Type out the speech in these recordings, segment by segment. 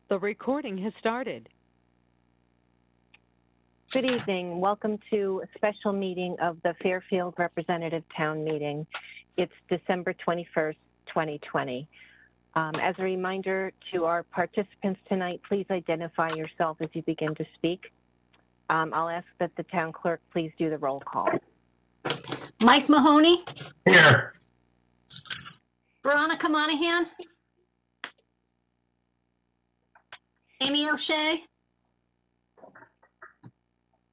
The recording has started. Good evening. Welcome to a special meeting of the Fairfield Representative Town Meeting. It's December 21st, 2020. As a reminder to our participants tonight, please identify yourself as you begin to speak. I'll ask that the town clerk please do the roll call. Mike Mahoney. Here. Veronica Monahan. Amy O'Shea.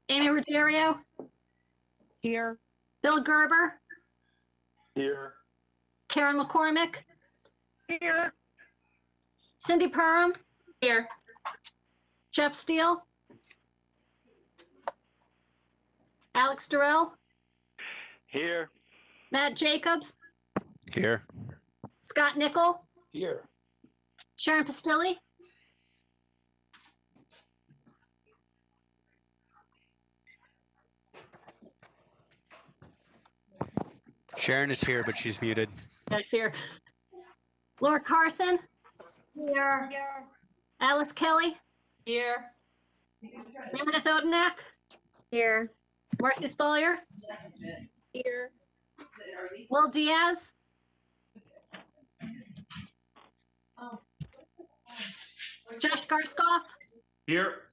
Amy Ruggiero. Here. Bill Gerber. Here. Karen McCormick. Here. Cindy Perham. Here. Jeff Steele. Alex Durrel. Here. Matt Jacobs. Here. Scott Nickel. Here. Sharon Pastilli. Sharon is here, but she's muted. Nice here. Laura Karson. Here. Alice Kelly. Here. Meredith Odenak. Here. Marcy Spollier. Here. Will Diaz. Josh Garsko. Here.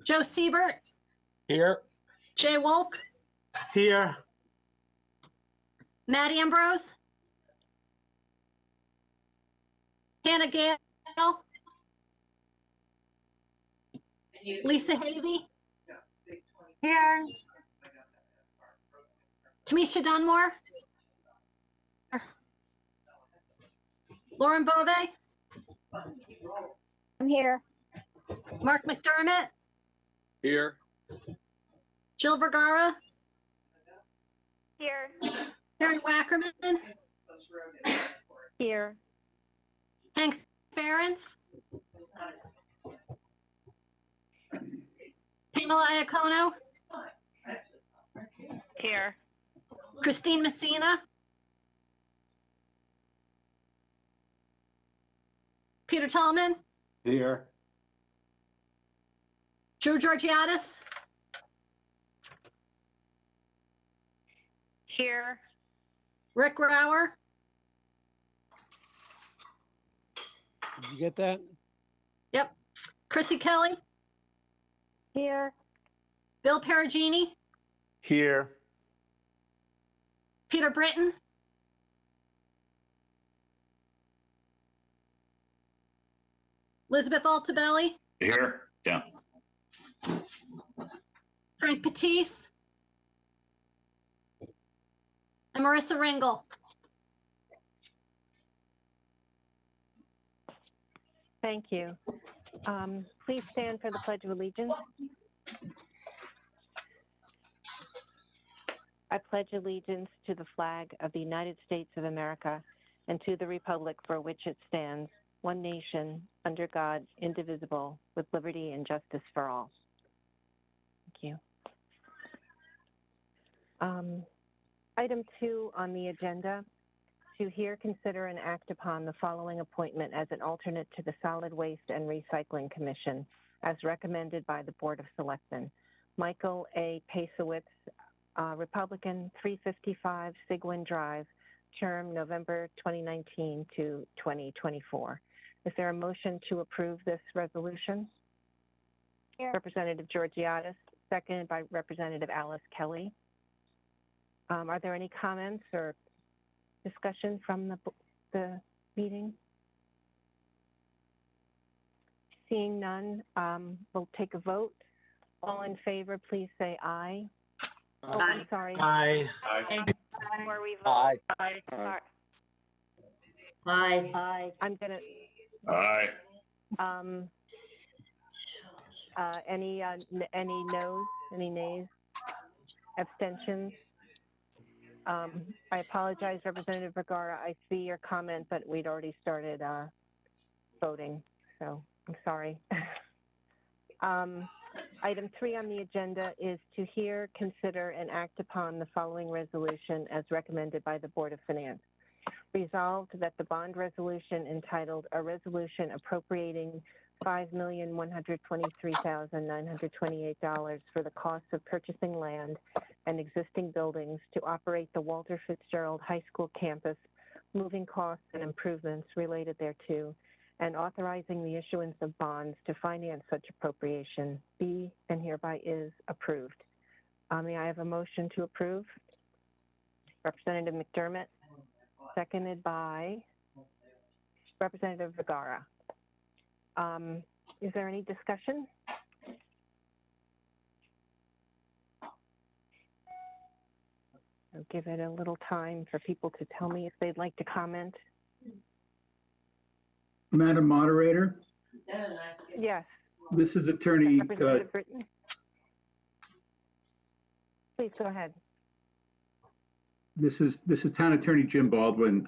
Joe Siebert. Here. Jay Wolk. Here. Matt Ambrose. Hannah Gale. Lisa Havey. Here. Tamisha Dunmore. Lauren Bove. I'm here. Mark McDermott. Here. Jill Vergara. Here. Harry Wackerman. Here. Hank Ferentz. Pamela Iacono. Here. Christine Messina. Peter Tallman. Here. Drew Georgiadis. Here. Rick Brower. Did you get that? Yep. Crissy Kelly. Here. Bill Perugini. Here. Peter Britton. Elizabeth Altabelli. Here. Yeah. Frank Patisse. And Marissa Ringel. Thank you. Please stand for the Pledge of Allegiance. I pledge allegiance to the flag of the United States of America and to the republic for which it stands, one nation, under God, indivisible, with liberty and justice for all. Thank you. Item 2 on the agenda, to hear, consider, and act upon the following appointment as an alternate to the Solid Waste and Recycling Commission, as recommended by the Board of Selectmen. Michael A. Pasowitz, Republican, 355 Sigwin Drive, term November 2019 to 2024. Is there a motion to approve this resolution? Here. Representative Georgiadis, seconded by Representative Alice Kelly. Are there any comments or discussion from the meeting? Seeing none, we'll take a vote. All in favor, please say aye. Oh, I'm sorry. Aye. Before we vote. Aye. Aye. Aye. Aye. I'm gonna, Aye. any noes, any nays, abstentions? I apologize, Representative Vergara. I see your comment, but we'd already started voting, so I'm sorry. Item 3 on the agenda is to hear, consider, and act upon the following resolution as recommended by the Board of Finance. Resolved that the bond resolution entitled "A Resolution Appropriating $5,123,928 for the cost of purchasing land and existing buildings to operate the Walter Fitzgerald High School campus, moving costs and improvements related thereto, and authorizing the issuance of bonds to finance such appropriation be and hereby is approved. May I have a motion to approve? Representative McDermott, seconded by Representative Vergara. Is there any discussion? I'll give it a little time for people to tell me if they'd like to comment. Madam Moderator, Yes. this is Attorney, Representative Britton. Please go ahead. this is Town Attorney Jim Baldwin.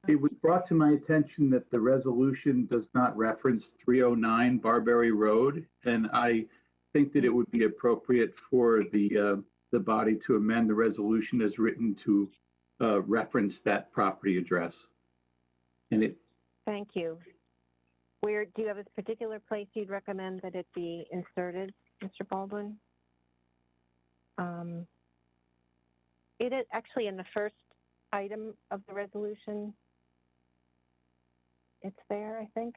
It was brought to my attention that the resolution does not reference 309 Barberry Road, and I think that it would be appropriate for the body to amend the resolution as written to reference that property address. And Thank you. Do you have a particular place you'd recommend that it be inserted, Mr. Baldwin? It is actually in the first item of the resolution. It's there, I think.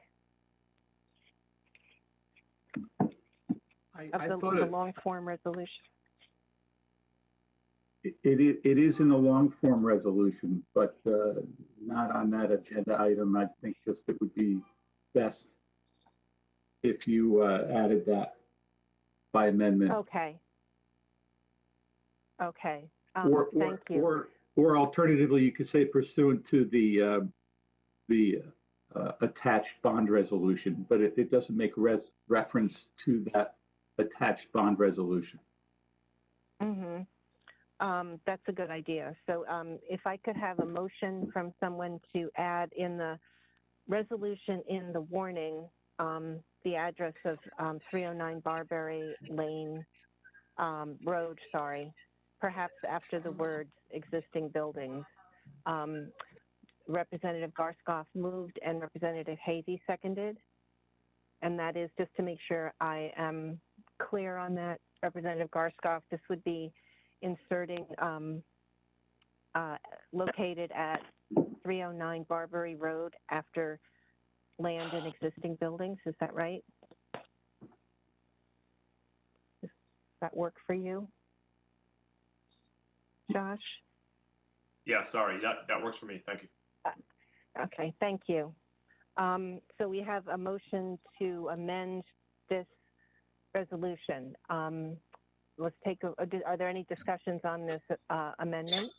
I Of thought the long form resolution. it is in the long form resolution, but not on that agenda item. I think just it would be best if you added that by amendment. Okay. Okay. Thank you. Or alternatively, you could say pursuant to the attached bond resolution, but it doesn't make reference to that attached bond resolution. Mm-hmm. That's a good idea. So if I could have a motion from someone to add in the resolution in the warning, the address of 309 Barberry Lane Road, perhaps after the words existing buildings. Representative Garsko moved and Representative Hazy seconded. And that is just to make sure I am clear on that, Representative Garsko, this would be inserting located at 309 Barberry Road after land and existing buildings. Is that right? Does that work for you, Josh? Yeah, sorry, that works for me. Thank you. Okay, thank you. So we have a motion to amend this resolution. Let's take are there any discussions on this amendment?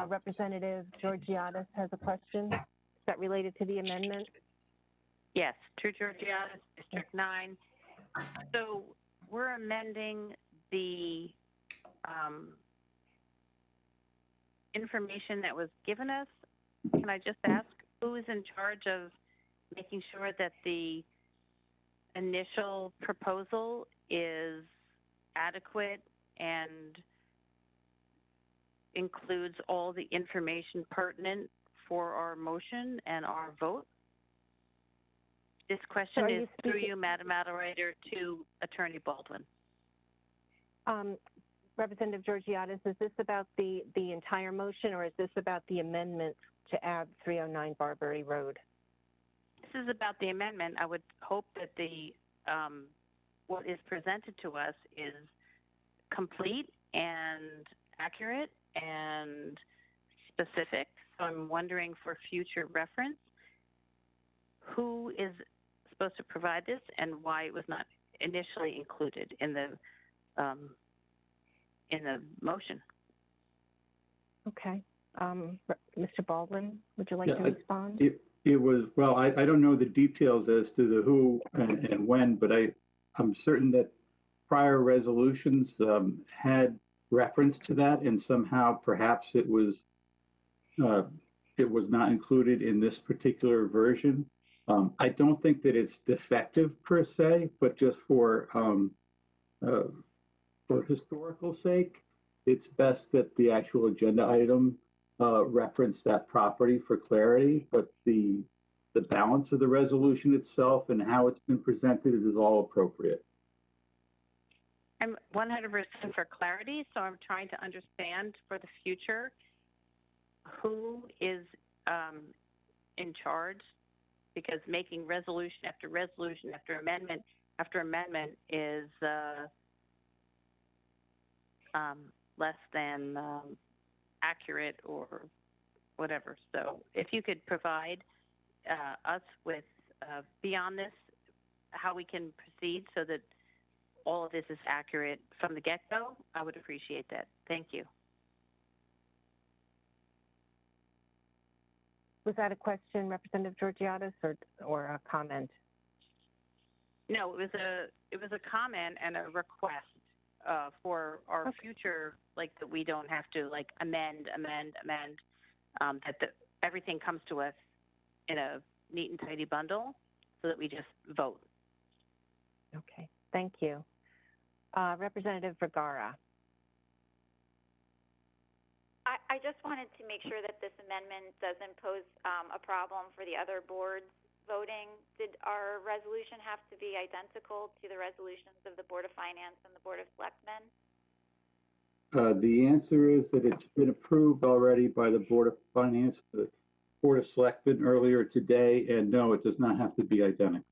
Representative Georgiadis has a question. Is that related to the amendment? Yes, True Georgiadis, District 9. So we're amending the information that was given us. Can I just ask who is in charge of making sure that the initial proposal is adequate and includes all the information pertinent for our motion and our vote? This question is through you, Madam Moderator, to Attorney Baldwin. Representative Georgiadis, is this about the entire motion, or is this about the amendment to add 309 Barberry Road? This is about the amendment. I would hope that the what is presented to us is complete and accurate and specific. So I'm wondering for future reference, who is supposed to provide this and why it was not initially included in the motion. Okay. Mr. Baldwin, would you like to respond? It was, well, I don't know the details as to the who and when, but I'm certain that prior resolutions had reference to that, and somehow perhaps it was not included in this particular version. I don't think that it's defective per se, but just for historical sake, it's best that the actual agenda item reference that property for clarity, but the balance of the resolution itself and how it's been presented is all appropriate. I'm 100% for clarity, so I'm trying to understand for the future who is in charge, because making resolution after resolution after amendment is less than accurate or whatever. So if you could provide us with, beyond this, how we can proceed so that all of this is accurate from the get-go, I would appreciate that. Thank you. Was that a question, Representative Georgiadis, or a comment? No, it was a comment and a request for our future, like that we don't have to like amend, that everything comes to us in a neat and tidy bundle so that we just vote. Okay, thank you. Representative Vergara. I just wanted to make sure that this amendment doesn't pose a problem for the other boards voting. Did our resolution have to be identical to the resolutions of the Board of Finance and the Board of Selectmen? The answer is that it's been approved already by the Board of Finance, the Board of Selectmen earlier today, and no, it does not have to be identical.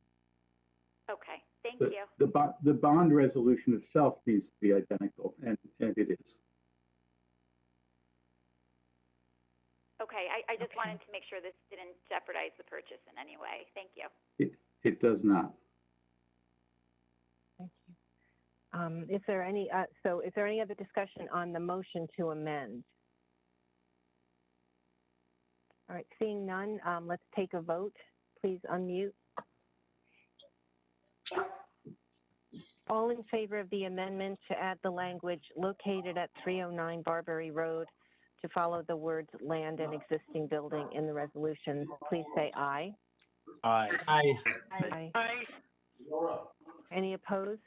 Okay, thank you. The bond resolution itself needs to be identical, and it is. Okay, I just wanted to make sure this didn't jeopardize the purchase in any way. Thank you. It does not. Thank you. Is there any other discussion on the motion to amend? All right, seeing none, let's take a vote. Please unmute. All in favor of the amendment to add the language located at 309 Barbary Road to follow the words land and existing building in the resolution, please say aye. Aye. Aye. Aye. Aye. Any opposed?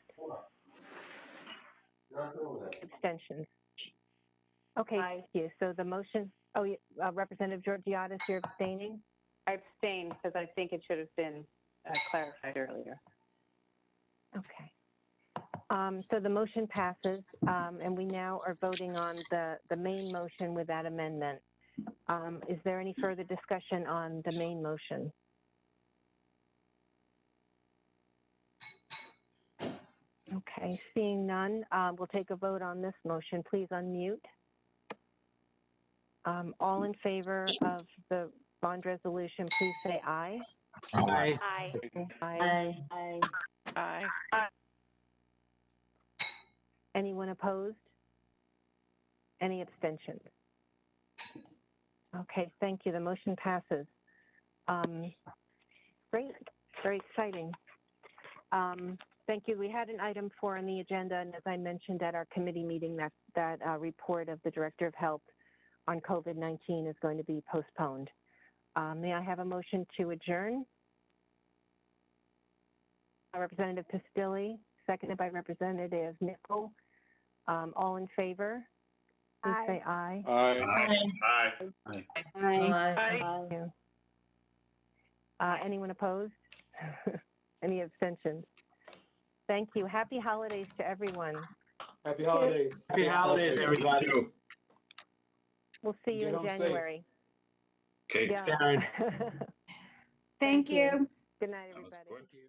Abstentions? Okay, thank you. So the motion, Representative Georgiadis, you're abstaining? I abstain because I think it should have been clarified earlier. Okay. So the motion passes, and we now are voting on the main motion with that amendment. Is there any further discussion on the main motion? Okay, seeing none, we'll take a vote on this motion. Please unmute. All in favor of the bond resolution, please say aye. Aye. Aye. Aye. Aye. Aye. Anyone opposed? Any abstentions? Okay, thank you. The motion passes. Great, very exciting. Thank you. We had an item 4 on the agenda, and as I mentioned at our committee meeting, that report of the Director of Health on COVID-19 is going to be postponed. May I have a motion to adjourn? Representative Pistilli, seconded by Representative Nichol. All in favor? Please say aye. Aye. Aye. Anyone opposed? Any abstentions? Thank you. Happy holidays to everyone. Happy holidays. Happy holidays, everybody. We'll see you Get in home safe. January. Okay. Yeah. Karen. Thank you. Good night, everybody. Thank you.